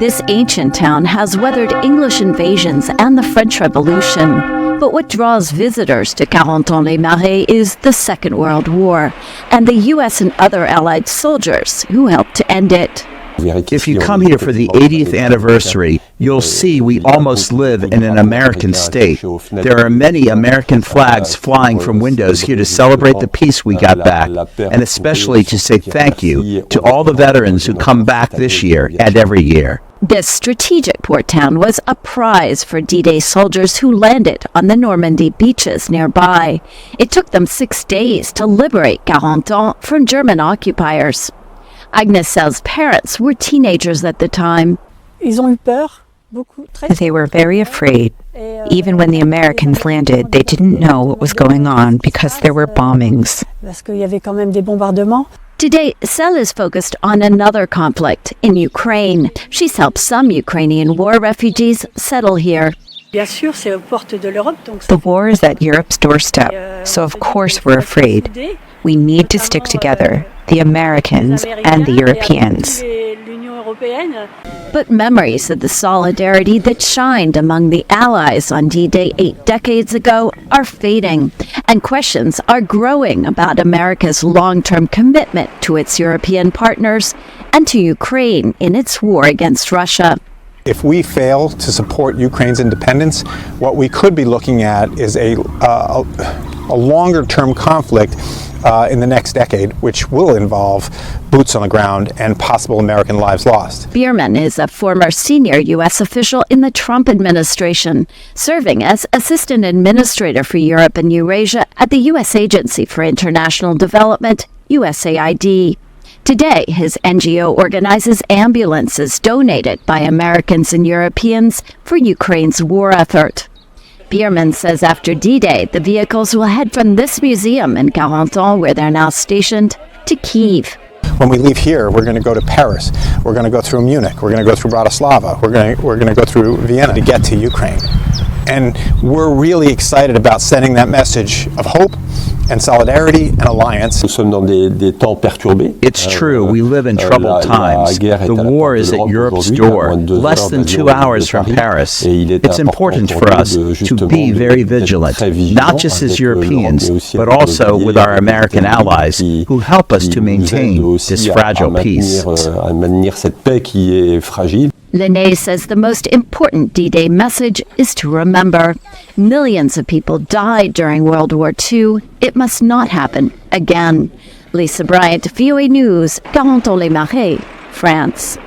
This ancient town has weathered English invasions and the French Revolution. But what draws visitors to Carentan-les-Marais is the Second World War and the U.S. and other Allied soldiers who helped to end it. If you come here for the 80th anniversary, you'll see we almost live in an American state. There are many American flags flying from windows here to celebrate the peace we got back, and especially to say thank you to all the veterans who come back this year and every year. This strategic port town was a prize for D-Day soldiers who landed on the Normandy beaches nearby. It took them 6 days to liberate Carentan from German occupiers. Agnesel's parents were teenagers at the time. They were very afraid. Even when the Americans landed, they didn't know what was going on because there were bombings. Today, Celle is focused on another conflict in Ukraine. She's helped some Ukrainian war refugees settle here. The war is at Europe's doorstep, so of course we're afraid. We need to stick together, the Americans and the Europeans. But memories of the solidarity that shined among the Allies on D-Day 8 decades ago are fading, and questions are growing about America's long-term commitment to its European partners and to Ukraine in its war against Russia. If we fail to support Ukraine's independence, what we could be looking at is a longer-term conflict in the next decade, which will involve boots on the ground and possible American lives lost. Bierman is a former senior U.S. official in the Trump administration, serving as Assistant Administrator for Europe and Eurasia at the U.S. Agency for International Development, USAID. Today, his NGO organizes ambulances donated by Americans and Europeans for Ukraine's war effort. Bierman says after D-Day, the vehicles will head from this museum in Carentan, where they're now stationed, to Kyiv. When we leave here, we're going to go to Paris. We're going to go through Munich. We're going to go through Bratislava. We're going to go through Vienna to get to Ukraine. And we're really excited about sending that message of hope and solidarity and alliance. It's true, we live in troubled times. The war is at Europe's door, less than 2 hours from Paris. It's important for us to be very vigilant, not just as Europeans, but also with our American allies who help us to maintain this fragile peace. Linné says the most important D-Day message is to remember. Millions of people died during World War II. It must not happen again. Lisa Bryant, VOA News, Carentan-les-Marais, France.